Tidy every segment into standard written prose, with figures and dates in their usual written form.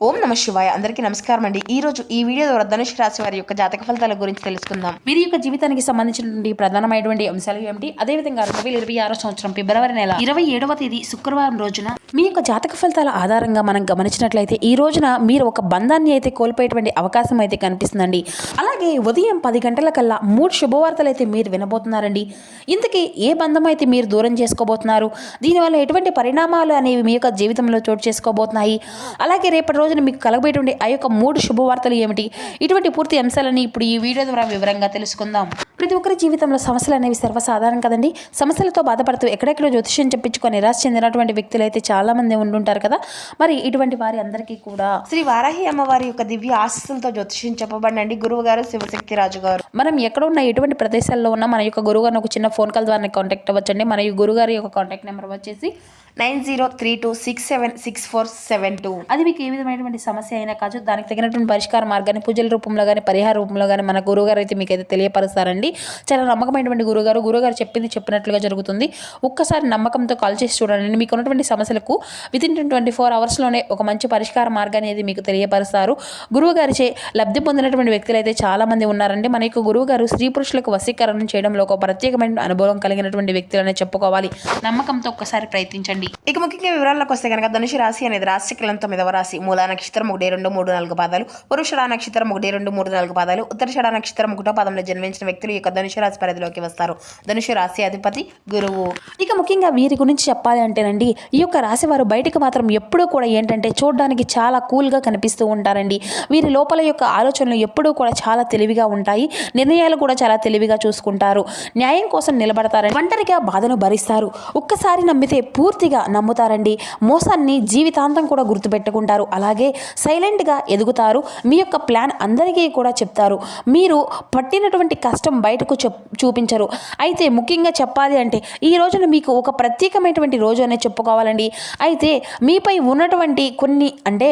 ఓం నమ శివాయ. అందరికీ నమస్కారం అండి. ఈ రోజు ఈ వీడియో ద్వారా ధనుసు రాశి వారి యొక్క జాతక ఫలితాల గురించి తెలుసుకుందాం. వీరి యొక్క జీవితానికి సంబంధించినటువంటి ప్రధానమైనటువంటి అంశాలు ఏమిటి, అదేవిధంగా 2026 సంవత్సరం ఫిబ్రవరి నెల 27వ తేదీ శుక్రవారం రోజున మీ యొక్క జాతక ఫలితాల ఆధారంగా మనం గమనించినట్లయితే ఈ రోజున మీరు ఒక బంధాన్ని అయితే కోల్పోయేటువంటి అవకాశం అయితే కనిపిస్తుందండి. అలాగే ఉదయం 10 గంటల కల్లా 3 శుభవార్తలు అయితే మీరు వినబోతున్నారండి. ఇంతకీ ఏ బంధం అయితే మీరు దూరం చేసుకోబోతున్నారు, దీనివల్ల ఎటువంటి పరిణామాలు అనేవి మీ యొక్క జీవితంలో చోటు చేసుకోబోతున్నాయి, అలాగే రేపటి రోజున మీకు కలగబోయేటువంటి ఆ యొక్క 3 శుభవార్తలు ఏమిటి, ఇటువంటి పూర్తి అంశాలని ఇప్పుడు ఈ వీడియో ద్వారా వివరంగా తెలుసుకుందాం. ప్రతి ఒక్కరి జీవితంలో సమస్యలు అనేవి సర్వసాధారణం కదండి. సమస్యలతో బాధపడుతూ ఎక్కడెక్కడో జ్యోతిష్యం చెప్పించుకొని నిరాశ చెందినటువంటి వ్యక్తులు అయితే చాలా మంది ఉంటుంటారు కదా. మరి ఇటువంటి వారి అందరికీ కూడా శ్రీ వారాహి అమ్మవారి యొక్క దివ్య ఆశీస్సులతో జ్యోతిష్యం చెప్పబడినండి గురువు గారు శివశక్తి రాజు గారు. మనం ఎక్కడ ఉన్న ఎటువంటి ప్రదేశాల్లో ఉన్నా మన యొక్క గురువు గారిని ఒక చిన్న ఫోన్ కాల్ ద్వారా కాంటాక్ట్ అవ్వచ్చండి. మన గురుగారి యొక్క కాంటాక్ట్ నెంబర్ వచ్చేసి 9032676472. అది మీకు ఏ విధమైనటువంటి సమస్య అయినా కాదు, దానికి తగినటువంటి పరిష్కార మార్గాన్ని పూజల రూపంలో కానీ పరిహార రూపంలో కానీ మన గురువుగారు అయితే మీకు అయితే తెలియపరుస్తారండి. చాలా నమ్మకమైనటువంటి గురువుగారు చెప్పింది చెప్పినట్లుగా జరుగుతుంది. ఒక్కసారి నమ్మకంతో కాల్ చేసి చూడండి. మీకు ఉన్నటువంటి సమస్యలకు వితిన్ 24 అవర్స్లోనే ఒక మంచి పరిష్కార మార్గాన్ని అయితే మీకు తెలియపరుస్తారు. గురువుగారిచే లబ్ధి పొందినటువంటి వ్యక్తులు అయితే చాలా మంది ఉన్నారండి. మన యొక్క గురువుగారు స్త్రీ పురుషులకు వశీకరణ చేయడంలో ఒక ప్రత్యేకమైన అనుభవం కలిగినటువంటి వ్యక్తులనే చెప్పుకోవాలి. నమ్మకంతో ఒక్కసారి ప్రయత్నించండి. ఇక ముఖ్యంగా వివరాల్లోకి వస్తే కనుక ధనుసు రాశి అనేది రాశి చక్రం 9వ రాశి. మూలా నక్షత్రం 1, 2, 3, 4 పాదాలు, పురుషుడ నక్షత్రం 1, 2, 3, 4 పాదాలు, ఉత్తరాషాఢ నక్షత్రం 1వ పాదంలో జన్మించిన వ్యక్తులు ఈ యొక్క ధనుసు రాశి పరిధిలోకి వస్తారు. ధనుసు రాశి అధిపతి గురువు. ఇక ముఖ్యంగా వీరి గురించి చెప్పాలి అంటేనండి, ఈ యొక్క రాశి వారు బయటకు మాత్రం ఎప్పుడూ కూడా ఏంటంటే చూడడానికి చాలా కూల్గా కనిపిస్తూ ఉంటారండి. వీరి లోపల యొక్క ఆలోచనలు ఎప్పుడూ కూడా చాలా తెలివిగా ఉంటాయి. నిర్ణయాలు కూడా చాలా తెలివిగా చూసుకుంటారు. న్యాయం కోసం నిలబడతారండి. ఒంటరిగా బాధను భరిస్తారు. ఒక్కసారి నమ్మితే పూర్తిగా నమ్ముతారండి. మోసాన్ని జీవితాంతం కూడా గుర్తుపెట్టుకుంటారు. అలాగే సైలెంట్గా ఎదుగుతారు. మీ యొక్క ప్లాన్ అందరికీ కూడా చెప్తారు. మీరు పట్టినటువంటి కష్టం బయటకు చూపించరు. అయితే ముఖ్యంగా చెప్పాలి అంటే ఈ రోజున మీకు ఒక ప్రత్యేకమైనటువంటి రోజు అనే చెప్పుకోవాలండి. అయితే మీపై ఉన్నటువంటి కొన్ని అంటే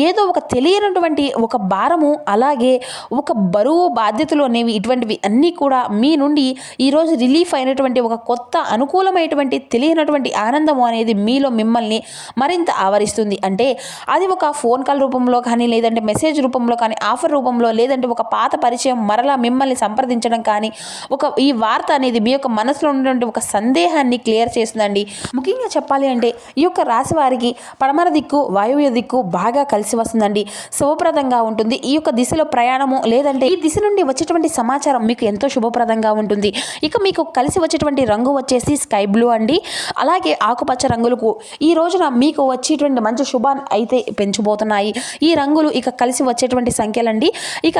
ఏదో ఒక తెలియనటువంటి ఒక భారము, అలాగే ఒక బరువు బాధ్యతలు అనేవి ఇటువంటివి అన్నీ కూడా మీ నుండి ఈరోజు రిలీఫ్ అయినటువంటి ఒక కొత్త అనుకూలమైనటువంటి తెలియనటువంటి ఆనందము అనేది మీలో మిమ్మల్ని మరింత ఆవరిస్తుంది. అంటే అది ఒక ఫోన్ కాల్ రూపంలో కానీ, లేదంటే మెసేజ్ రూపంలో కానీ, ఆఫర్ రూపంలో, లేదంటే ఒక పాత పరిచయం మరలా మిమ్మల్ని సంప్రదించడం కానీ, ఈ వార్త అనేది మీ యొక్క మనసులో ఉన్నటువంటి ఒక సందేహాన్ని క్లియర్ చేస్తుందండి. ముఖ్యంగా చెప్పాలి అంటే ఈ యొక్క రాశి వారికి పడమర దిక్కు, వాయువ్య దిక్కు బాగా కలిసి వస్తుందండి. శుభప్రదంగా ఉంటుంది. ఈ యొక్క దిశలో ప్రయాణము, లేదంటే ఈ దిశ నుండి వచ్చేటువంటి సమాచారం మీకు ఎంతో శుభప్రదంగా ఉంటుంది. ఇక మీకు కలిసి వచ్చేటువంటి రంగు వచ్చేసి స్కై బ్లూ అండి. అలాగే ఆకుపచ్చ రంగులకు ఈ రోజున మీకు వచ్చేటువంటి మంచి శుభాన్ని అయితే పెంచబోతున్నాయి. ఈ రంగులు ఇక కలిసి వచ్చేటువంటి సంఖ్యలండి. ఇక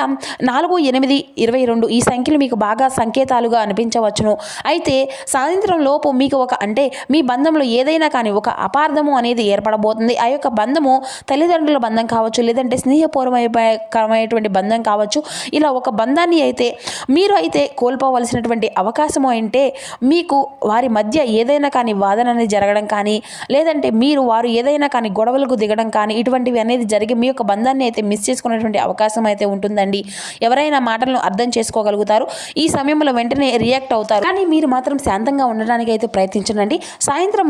4, 8, 22 ఈ సంఖ్యలు మీకు బాగా సంకేతాలుగా అనిపించవచ్చును. అయితే సాయంత్రం లోపు మీకు అంటే మీ బంధంలో ఏదైనా కానీ ఒక అపార్థము అనేది ఏర్పడబోతుంది. ఆ యొక్క బంధము తల్లిదండ్రుల బంధం కావచ్చు, లేదంటే స్నేహపూర్వకరమైనటువంటి బంధం కావచ్చు. ఇలా ఒక బంధాన్ని అయితే మీరు అయితే కోల్పోవలసినటువంటి అవకాశము అంటే మీకు వారి మధ్య ఏదైనా కానీ వాదన అనేది జరగడం కానీ, లేదంటే వారు ఏదైనా కానీ గొడవలకు దిగడం కానీ, ఇటువంటివి అనేది జరిగి మీ యొక్క బంధాన్ని అయితే మిస్ చేసుకునేటువంటి అవకాశం అయితే ఉంటుందండి. ఎవరైనా మాటలను అర్థం చేసుకోగలుగుతారు. ఈ సమయంలో వెంటనే రియాక్ట్ అవుతారు. కానీ మీరు మాత్రం శాంతంగా ఉండడానికి అయితే ప్రయత్నించండి. సాయంత్రం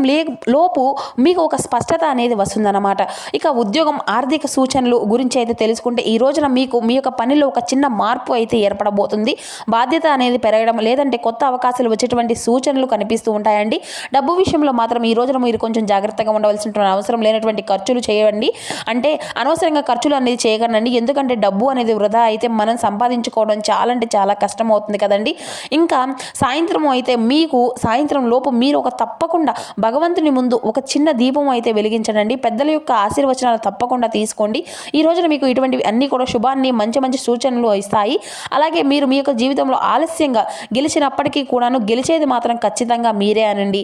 లోపు మీకు ఒక స్పష్టత అనేది వస్తుందన్నమాట. ఇక ఉద్యోగం, ఆర్థిక సూచనలు గురించి అయితే తెలుసుకుంటే ఈ రోజున మీకు మీ యొక్క పనిలో ఒక చిన్న మార్పు అయితే ఏర్పడబోతుంది. బాధ్యత అనేది పెరగడం, లేదంటే కొత్త అవకాశాలు వచ్చేటువంటి సూచనలు కనిపిస్తూ ఉంటాయండి. డబ్బు విషయంలో మాత్రం ఈ రోజున మీరు కొంచెం జాగ్రత్తగా ఉండవలసిన అవసరం లేనటువంటి ఖర్చులు చేయండి. అంటే అనవసరంగా ఖర్చులు అనేది చేయకండి. ఎందుకంటే డబ్బు అనేది వృధా అయితే మనం సంపాదించుకోవడం చాలా అంటే చాలా కష్టం అవుతుంది కదండి. ఇంకా సాయంత్రం అయితే సాయంత్రం లోపు మీరు తప్పకుండా భగవంతుని ముందు ఒక చిన్న దీపం అయితే వెలిగించండి. పెద్దల యొక్క ఆశీర్వచనాలు తప్పకుండా తీసుకోండి. ఈ రోజున మీకు ఇటువంటివి అన్నీ కూడా శుభాన్ని, మంచి మంచి సూచనలు ఇస్తాయి. అలాగే మీరు మీ యొక్క జీవితంలో ఆలస్యంగా గెలిచినప్పటికీ కూడాను గెలిచేది మాత్రం ఖచ్చితంగా మీరే అనండి.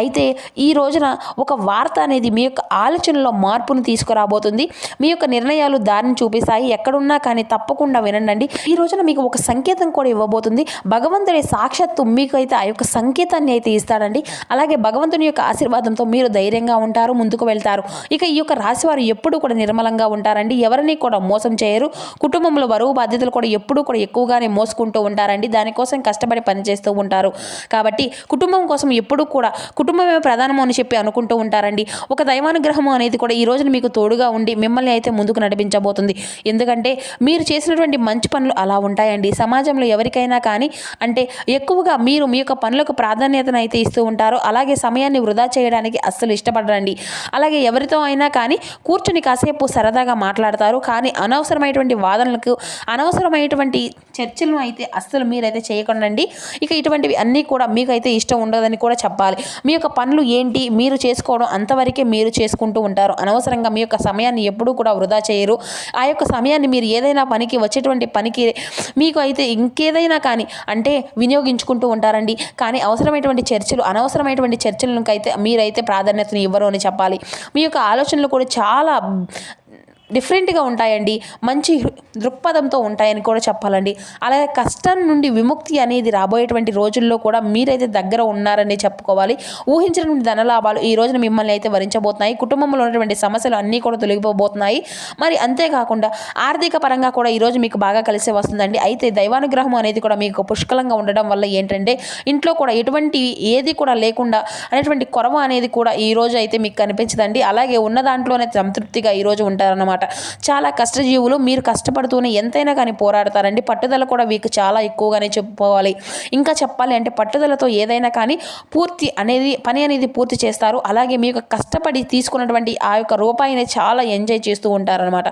అయితే ఈ రోజున ఒక వార్త అనేది మీ యొక్క ఆలోచనలో మార్పును తీసుకురాబోతుంది. మీ యొక్క నిర్ణయాలు దారిని చూపిస్తాయి. ఎక్కడున్నా కానీ తప్పకుండా వినండి. ఈ రోజున మీకు ఒక సంకేతం కూడా ఇవ్వబోతుంది. భగవంతుడి సాక్షాత్తు మీకు అయితే ఆ యొక్క సంకేతాన్ని అయితే ఇస్తాడండి. అలాగే భగవంతుని యొక్క ఆశీర్వాదంతో మీరు ధైర్యంగా ఉంటారు, ముందుకు వెళ్తారు. ఇక ఈ యొక్క రాశి వారు ఎప్పుడూ కూడా నిర్మలంగా ఉంటారండి. ఎవరిని కూడా మోసం చేయరు. కుటుంబంలో బరువు బాధ్యతలు కూడా ఎప్పుడూ కూడా ఎక్కువగానే మోసుకుంటూ ఉంటారండి. దానికోసం కష్టపడి పనిచేస్తూ ఉంటారు. కాబట్టి కుటుంబం కోసం ఎప్పుడూ కూడా కుటుంబమే నమ్మడమే ప్రధానము అని చెప్పి అనుకుంటూ ఉంటారండి. ఒక దైవానుగ్రహము అనేది కూడా ఈ రోజున మీకు తోడుగా ఉండి మిమ్మల్ని అయితే ముందుకు నడిపించబోతుంది. ఎందుకంటే మీరు చేసినటువంటి మంచి పనులు అలా ఉంటాయండి. సమాజంలో ఎవరికైనా కానీ అంటే ఎక్కువగా మీరు మీ యొక్క పనులకు ప్రాధాన్యతను అయితే ఇస్తూ ఉంటారు. అలాగే సమయాన్ని వృధా చేయడానికి అస్సలు ఇష్టపడరండి. అలాగే ఎవరితో అయినా కానీ కూర్చుని కాసేపు సరదాగా మాట్లాడతారు. కానీ అనవసరమైనటువంటి వాదనలకు అనవసరమైనటువంటి చర్చలను అయితే అస్సలు మీరైతే చేయకండి. ఇక ఇటువంటివి అన్నీ కూడా మీకైతే ఇష్టం ఉండదని కూడా చెప్పాలి. మీ యొక్క పనులు ఏంటి మీరు చేసుకోవడం అంతవరకే మీరు చేసుకుంటూ ఉంటారు. అనవసరంగా మీ యొక్క సమయాన్ని ఎప్పుడూ కూడా వృధా చేయరు. ఆ యొక్క సమయాన్ని మీరు ఏదైనా పనికి వచ్చేటువంటి పనికి మీకు అయితే ఇంకేదైనా కానీ అంటే వినియోగించుకుంటూ ఉంటారండి. కానీ అనవసరమైనటువంటి చర్చలకు అయితే మీరైతే ప్రాధాన్యతను ఇవ్వరు అని చెప్పాలి. మీ యొక్క ఆలోచనలు కూడా చాలా డిఫరెంట్గా ఉంటాయండి. మంచి దృక్పథంతో ఉంటాయని కూడా చెప్పాలండి. అలాగే కష్టం నుండి విముక్తి అనేది రాబోయేటువంటి రోజుల్లో కూడా మీరైతే దగ్గర ఉన్నారని చెప్పుకోవాలి. ఊహించినటువంటి ధనలాభాలు ఈ రోజున మిమ్మల్ని అయితే వరించబోతున్నాయి. కుటుంబంలో ఉన్నటువంటి సమస్యలు అన్నీ కూడా తొలగిపోబోతున్నాయి. మరి అంతేకాకుండా ఆర్థిక పరంగా కూడా ఈరోజు మీకు బాగా కలిసి వస్తుందండి. అయితే దైవానుగ్రహం అనేది కూడా మీకు పుష్కలంగా ఉండడం వల్ల ఏంటంటే ఇంట్లో కూడా ఎటువంటి ఏది కూడా లేకుండా అనేటువంటి కొరవ అనేది కూడా ఈ రోజు అయితే మీకు కనిపించదండి. అలాగే ఉన్న దాంట్లోనే సంతృప్తిగా ఈరోజు ఉంటారన్నమాట. చాలా కష్టజీవులు. మీరు కష్టపడుతూనే ఎంతైనా కానీ పోరాడతారండి. పట్టుదల కూడా మీకు చాలా ఎక్కువగానే చెప్పుకోవాలి. ఇంకా చెప్పాలి అంటే పట్టుదలతో ఏదైనా కానీ పని అనేది పూర్తి చేస్తారు. అలాగే మీకు కష్టపడి తీసుకున్నటువంటి ఆ యొక్క రూపాయిని చాలా ఎంజాయ్ చేస్తూ ఉంటారనమాట.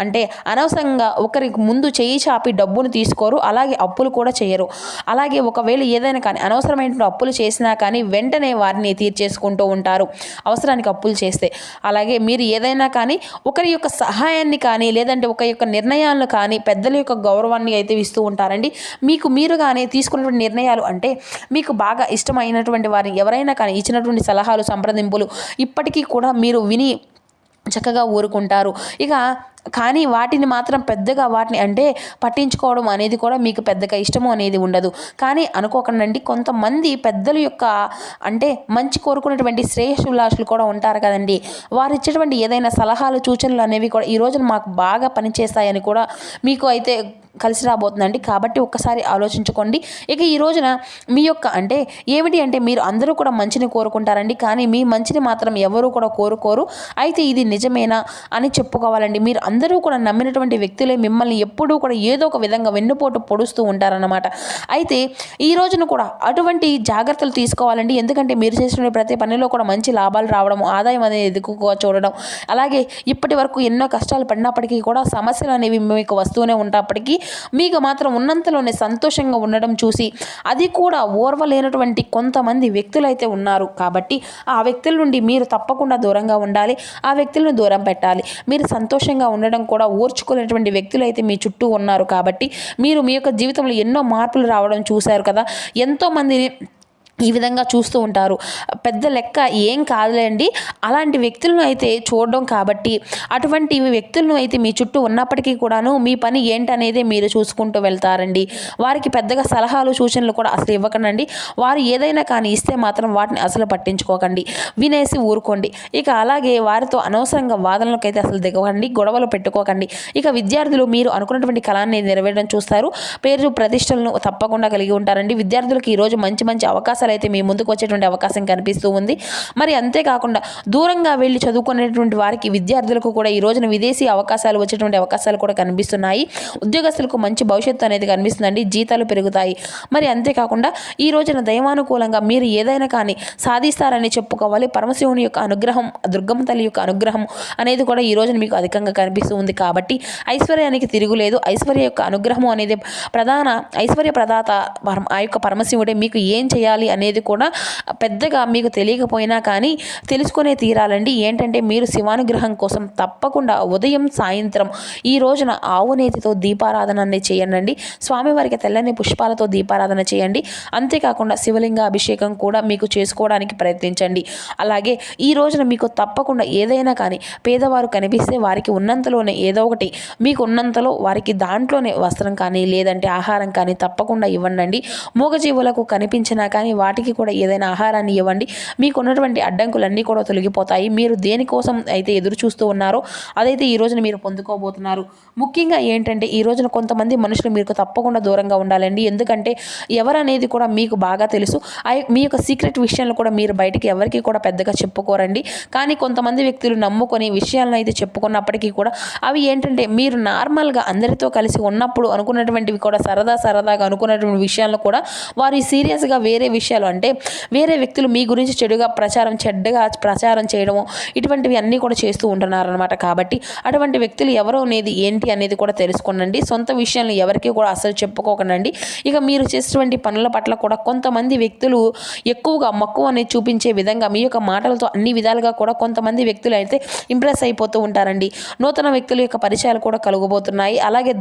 అంటే అనవసరంగా ఒకరికి ముందు చేయి చాపి డబ్బును తీసుకోరు. అలాగే అప్పులు కూడా చేయరు. అలాగే ఒకవేళ ఏదైనా కానీ అనవసరమైన అప్పులు చేసినా కానీ వెంటనే వారిని తీర్చేసుకుంటూ ఉంటారు అవసరానికి అప్పులు చేస్తే. అలాగే మీరు ఏదైనా కానీ ఒకరి యొక్క సహాయాన్ని కానీ లేదంటే ఒక యొక్క నిర్ణయాలను కానీ పెద్దల యొక్క గౌరవాన్ని అయితే ఇస్తూ ఉంటారండి. మీరుగానే తీసుకున్నటువంటి నిర్ణయాలు అంటే మీకు బాగా ఇష్టమైనటువంటి వారిని ఎవరైనా కానీ ఇచ్చినటువంటి సలహాలు సంప్రదింపులు ఇప్పటికీ కూడా మీరు విని చక్కగా ఊరుకుంటారు. కానీ వాటిని మాత్రం పెద్దగా అంటే పట్టించుకోవడం అనేది కూడా మీకు పెద్దగా ఇష్టము అనేది ఉండదు. కానీ అనుకోకండి, కొంతమంది పెద్దల యొక్క అంటే మంచి కోరుకున్నటువంటి శ్రేయస్సులాషులు కూడా ఉంటారు కదండి. వారు ఇచ్చేటువంటి ఏదైనా సలహాలు సూచనలు అనేవి కూడా ఈ రోజున మాకు బాగా పనిచేస్తాయని కూడా మీకు అయితే కలిసి రాబోతుందండి. కాబట్టి ఒక్కసారి ఆలోచించుకోండి. ఈ రోజున మీ యొక్క అంటే ఏమిటి అంటే మీరు అందరూ కూడా మంచిని కోరుకుంటారండి. కానీ మీ మంచిని మాత్రం ఎవరు కూడా కోరుకోరు. అయితే ఇది నిజమేనా అని చెప్పుకోవాలండి. మీరు అందరూ కూడా నమ్మినటువంటి వ్యక్తులే మిమ్మల్ని ఎప్పుడూ కూడా ఏదో ఒక విధంగా వెన్నుపోటు పొడుస్తూ ఉంటారన్నమాట. అయితే ఈ రోజున కూడా అటువంటి జాగ్రత్తలు తీసుకోవాలండి. ఎందుకంటే మీరు చేసిన ప్రతి పనిలో కూడా మంచి లాభాలు రావడం, ఆదాయం అనేది ఎక్కువగా చూడడం, అలాగే ఇప్పటి వరకు ఎన్నో కష్టాలు పడినప్పటికీ కూడా సమస్యలు అనేవి మీకు వస్తూనే ఉన్నప్పటికీ మీకు మాత్రం ఉన్నంతలోనే సంతోషంగా ఉండడం చూసి అది కూడా ఓర్వలేనటువంటి కొంతమంది వ్యక్తులు అయితే ఉన్నారు. కాబట్టి ఆ వ్యక్తుల నుండి మీరు తప్పకుండా దూరంగా ఉండాలి. ఆ వ్యక్తులను దూరం పెట్టాలి. మీరు సంతోషంగా ఉండడం కూడా ఓర్చుకునేటువంటి వ్యక్తులు అయితే మీ చుట్టూ ఉన్నారు. కాబట్టి మీరు మీ యొక్క జీవితంలో ఎన్నో మార్పులు రావడం చూశారు కదా. ఎంతోమందిని ఈ విధంగా చూస్తూ ఉంటారు. పెద్ద లెక్క ఏం కాదులేండి అలాంటి వ్యక్తులను అయితే చూడడం. కాబట్టి అటువంటి వ్యక్తులను అయితే మీ చుట్టూ ఉన్నప్పటికీ కూడాను మీ పని ఏంటనేది మీరు చూసుకుంటూ వెళ్తారండి. వారికి పెద్దగా సలహాలు సూచనలు కూడా అసలు ఇవ్వకండి. వారు ఏదైనా కానీ ఇస్తే మాత్రం వాటిని అసలు పట్టించుకోకండి, వినేసి ఊరుకోండి. అలాగే వారితో అనవసరంగా వాదనలకు అయితే అసలు దిగకండి, గొడవలు పెట్టుకోకండి. విద్యార్థులు మీరు అనుకున్నటువంటి కళాన్ని నెరవేరడం చూస్తారు. పేరు ప్రతిష్టలను తప్పకుండా కలిగి ఉంటారండి. విద్యార్థులకు ఈరోజు మంచి మంచి అవకాశాలు అయితే మీ ముందుకు వచ్చేటువంటి అవకాశం కనిపిస్తూ ఉంది. మరి అంతేకాకుండా దూరంగా వెళ్ళి చదువుకునేటువంటి వారికి విద్యార్థులకు కూడా ఈ రోజున విదేశీ అవకాశాలు వచ్చేటువంటి అవకాశాలు కూడా కనిపిస్తున్నాయి. ఉద్యోగస్తులకు మంచి భవిష్యత్తు అనేది కనిపిస్తుందండి. జీతాలు పెరుగుతాయి. మరి అంతేకాకుండా ఈ రోజున దైవానుకూలంగా మీరు ఏదైనా కానీ సాధిస్తారని చెప్పుకోవాలి. పరమశివుని యొక్క అనుగ్రహం, దుర్గమ్మ తల్లి యొక్క అనుగ్రహం అనేది కూడా ఈ రోజున మీకు అధికంగా కనిపిస్తూ ఉంది. కాబట్టి ఐశ్వర్యానికి తిరుగులేదు. ఐశ్వర్య యొక్క అనుగ్రహం అనేది ప్రధాన ఐశ్వర్య ప్రదాత ఆ యొక్క పరమశివుడే. మీకు ఏం చేయాలి అనేది కూడా పెద్దగా మీకు తెలియకపోయినా కానీ తెలుసుకునే తీరాలండి. ఏంటంటే మీరు శివానుగ్రహం కోసం తప్పకుండా ఉదయం సాయంత్రం ఈ రోజున ఆవు నేతితో దీపారాధన అనేది చేయండి. స్వామివారికి తెల్లని పుష్పాలతో దీపారాధన చేయండి. అంతేకాకుండా శివలింగ అభిషేకం కూడా మీకు చేసుకోవడానికి ప్రయత్నించండి. అలాగే ఈ రోజున మీకు తప్పకుండా ఏదైనా కానీ పేదవారు కనిపిస్తే వారికి ఉన్నంతలోనే ఏదో ఒకటి మీకు ఉన్నంతలో వారికి దాంట్లోనే వస్త్రం కానీ లేదంటే ఆహారం కానీ తప్పకుండా ఇవ్వండి. మూగజీవులకు కనిపించినా కానీ వాటికి కూడా ఏదైనా ఆహారాన్ని ఇవ్వండి. మీకున్నటువంటి అడ్డంకులన్నీ కూడా తొలగిపోతాయి. మీరు దేనికోసం అయితే ఎదురు చూస్తూ ఉన్నారో అదైతే ఈ రోజున మీరు పొందుకోబోతున్నారు. ముఖ్యంగా ఏంటంటే ఈ రోజున కొంతమంది మనుషులు మీకు తప్పకుండా దూరంగా ఉండాలండి. ఎందుకంటే ఎవరనేది కూడా మీకు బాగా తెలుసు. మీ యొక్క సీక్రెట్ విషయాలు కూడా మీరు బయటికి ఎవరికి కూడా పెద్దగా చెప్పుకోరండి. కానీ కొంతమంది వ్యక్తులు నమ్ముకొని విషయాలను అయితే చెప్పుకున్నప్పటికీ కూడా అవి ఏంటంటే మీరు నార్మల్గా అందరితో కలిసి ఉన్నప్పుడు అనుకున్నటువంటివి కూడా సరదాగా అనుకున్నటువంటి విషయాలను కూడా వారు సీరియస్గా వేరే విషయాలు అంటే వేరే వ్యక్తులు మీ గురించి చెడుగా చెడ్డగా ప్రచారం చేయడము ఇటువంటివి అన్నీ కూడా చేస్తూ ఉంటున్నారనమాట. కాబట్టి అటువంటి వ్యక్తులు ఎవరో అనేది ఏంటి అనేది కూడా తెలుసుకోనండి. సొంత విషయాలను ఎవరికి కూడా అసలు చెప్పుకోకండి. ఇక మీరు చేసేటువంటి పనుల పట్ల కూడా కొంతమంది వ్యక్తులు ఎక్కువగా మక్కువ అనేది చూపించే విధంగా మీ యొక్క మాటలతో అన్ని విధాలుగా కూడా కొంతమంది వ్యక్తులు అయితే ఇంప్రెస్ అయిపోతూ ఉంటారండి. నూతన వ్యక్తుల యొక్క పరిచయాలు కూడా కలుగబోతున్నాయి. అలాగే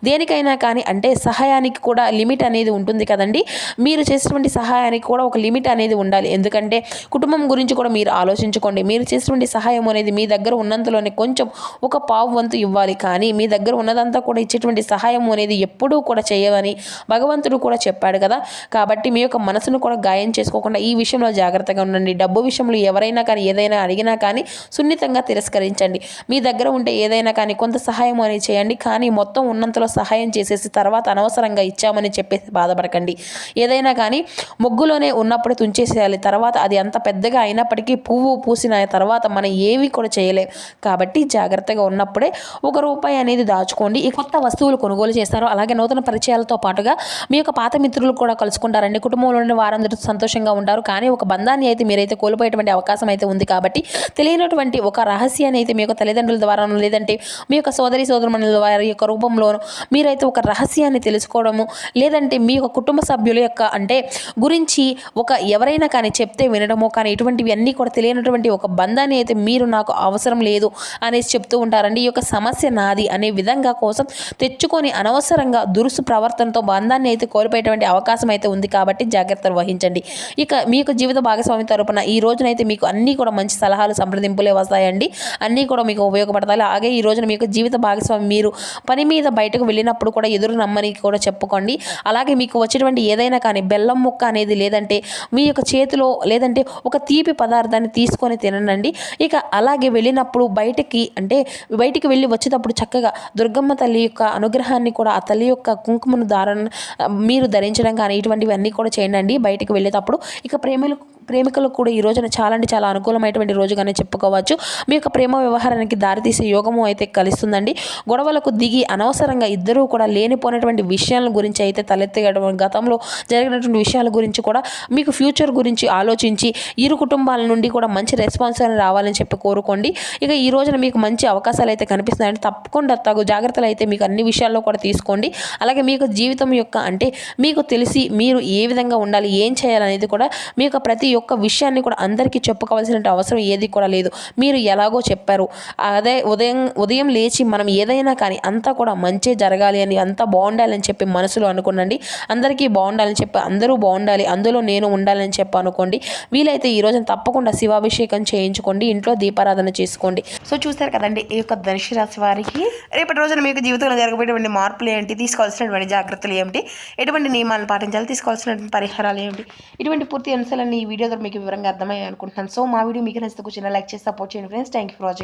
దేనికైనా కానీ అంటే సహాయానికి కూడా లిమిట్ అనేది ఉంటుంది కదండి. మీరు చేసేటువంటి సహాయానికి కూడా ఒక లిమిట్ అనేది ఉండాలి. ఎందుకంటే కుటుంబం గురించి కూడా మీరు ఆలోచించుకోండి. మీరు చేసేటువంటి సహాయం అనేది మీ దగ్గర ఉన్నంతలోనే కొంచెం ఒక పావు వంతు ఇవ్వాలి. కానీ మీ దగ్గర ఉన్నదంతా కూడా ఇచ్చేటువంటి సహాయం అనేది ఎప్పుడూ కూడా చేయవని భగవంతుడు కూడా చెప్పాడు కదా. కాబట్టి మీ యొక్క మనసును కూడా గాయం చేసుకోకుండా ఈ విషయంలో జాగ్రత్తగా ఉండండి. డబ్బు విషయంలో ఎవరైనా కానీ ఏదైనా అడిగినా కానీ సున్నితంగా తిరస్కరించండి. మీ దగ్గర ఉంటే ఏదైనా కానీ కొంత సహాయం అనేది చేయండి. కానీ మొత్తం ఉన్నంతలో సహాయం చేసేసి తర్వాత అనవసరంగా ఇచ్చామని చెప్పేసి బాధపడకండి. ఏదైనా కానీ మొగ్గులోనే ఉన్నప్పుడు తుంచేసేయాలి. తర్వాత అది అంత పెద్దగా అయినప్పటికీ పువ్వు పూసిన తర్వాత మనం ఏవి కూడా చేయలేం. కాబట్టి జాగ్రత్తగా ఉన్నప్పుడే ₹1 అనేది దాచుకోండి. ఈ కొత్త వస్తువులు కొనుగోలు చేస్తారు. అలాగే నూతన పరిచయాలతో పాటుగా మీ యొక్క పాత మిత్రులు కూడా కలుసుకుంటారండి. కుటుంబంలోని వారందరూ సంతోషంగా ఉంటారు. కానీ ఒక బంధాన్ని అయితే మీరైతే కోల్పోయేటువంటి అవకాశం అయితే ఉంది. కాబట్టి తెలియనటువంటి ఒక రహస్యాన్ని అయితే మీ యొక్క తల్లిదండ్రుల ద్వారా లేదంటే మీ యొక్క సోదరుమణుల వారి యొక్క రూపంలోనూ మీరైతే ఒక రహస్యాన్ని తెలుసుకోవడము లేదంటే మీ యొక్క కుటుంబ సభ్యుల యొక్క అంటే గురించి ఎవరైనా కానీ చెప్తే వినడము కానీ ఇటువంటివి అన్నీ కూడా తెలియనటువంటి ఒక బంధాన్ని అయితే మీరు నాకు అవసరం లేదు అనేసి చెప్తూ ఉంటారండి. ఈ యొక్క సమస్య నాది అనే విధంగా కోసం తెచ్చుకొని అనవసరంగా దురుసు ప్రవర్తనతో బంధాన్ని అయితే కోల్పోయేటువంటి అవకాశం అయితే ఉంది. కాబట్టి జాగ్రత్తలు వహించండి. ఇక మీ యొక్క జీవిత భాగస్వామి తరపున ఈ రోజునైతే మీకు అన్నీ కూడా మంచి సలహాలు సంప్రదింపులే వస్తాయండి. అన్నీ కూడా మీకు ఉపయోగపడతాయి. అలాగే ఈ రోజున మీకు జీవిత భాగస్వామి మీరు పని మీద బయటకు వెళ్ళినప్పుడు కూడా ఎదురు నమ్మని కూడా చెప్పుకోండి. అలాగే మీకు వచ్చేటువంటి ఏదైనా కానీ బెల్లం ముక్క అనేది లేదంటే మీ యొక్క చేతిలో లేదంటే ఒక తీపి పదార్థాన్ని తీసుకొని తినండి. ఇక అలాగే వెళ్ళినప్పుడు బయటికి వెళ్ళి వచ్చేటప్పుడు చక్కగా దుర్గమ్మ తల్లి యొక్క అనుగ్రహాన్ని కూడా ఆ తల్లి యొక్క కుంకుమను మీరు ధరించడం కానీ ఇటువంటివి అన్నీ కూడా చేయండి బయటికి వెళ్ళేటప్పుడు. ఇక ప్రేమికులకు కూడా ఈ రోజున చాలా అంటే చాలా అనుకూలమైనటువంటి రోజుగానే చెప్పుకోవచ్చు. మీ యొక్క ప్రేమ వ్యవహారానికి దారితీసే యోగము అయితే కలుస్తుందండి. గొడవలకు దిగి అనవసరంగా ఇద్దరూ కూడా లేనిపోయినటువంటి విషయాల గురించి అయితే తలెత్తగడం గతంలో జరిగినటువంటి విషయాల గురించి కూడా మీకు ఫ్యూచర్ గురించి ఆలోచించి ఇరు కుటుంబాల నుండి కూడా మంచి రెస్పాన్స్ అని రావాలని చెప్పి కోరుకోండి. ఇక ఈ రోజున మీకు మంచి అవకాశాలు అయితే కనిపిస్తున్నాయంటే తప్పకుండా తగు జాగ్రత్తలు అయితే మీకు అన్ని విషయాల్లో కూడా తీసుకోండి. అలాగే మీకు జీవితం యొక్క అంటే మీకు తెలిసి మీరు ఏ విధంగా ఉండాలి ఏం చేయాలనేది కూడా మీ యొక్క ప్రతి ఒక్క విషయాన్ని కూడా అందరికీ చెప్పుకోవాల్సిన అవసరం ఏది కూడా లేదు. మీరు ఎలాగో చెప్పారు. అదే ఉదయం లేచి మనం ఏదైనా కానీ అంతా కూడా మంచి జరగాలి అని అంతా బాగుండాలని చెప్పి మనసులో అనుకోండి. అందరికీ బాగుండాలని చెప్పి అందరూ బాగుండాలి అందులో నేను ఉండాలని చెప్పి అనుకోండి. వీలైతే ఈ రోజున తప్పకుండా శివాభిషేకం చేయించుకోండి. ఇంట్లో దీపారాధన చేసుకోండి. సో చూస్తారు కదండి ఈ యొక్క ధనుసు రాశి వారికి రేపటి రోజున మీకు జీవితంలో జరగబోయేటువంటి మార్పులు ఏంటి, తీసుకోవాల్సినటువంటి జాగ్రత్తలు ఏమిటి, ఎటువంటి నియమాలను పాటించాలి, తీసుకోవాల్సినటువంటి పరిహారాలు ఏమిటి, ఇటువంటి పూర్తి అంశాలన్నీ ఈ వీడియో ద్వారా మీకు వివరంగా అర్థమయ్యాయి అనుకుంటున్నాను. సో మా వీడియో మీకు నచ్చితే చిన్న లైక్ చేసి సపోర్ట్ చేయండి friends. Thank you for watching.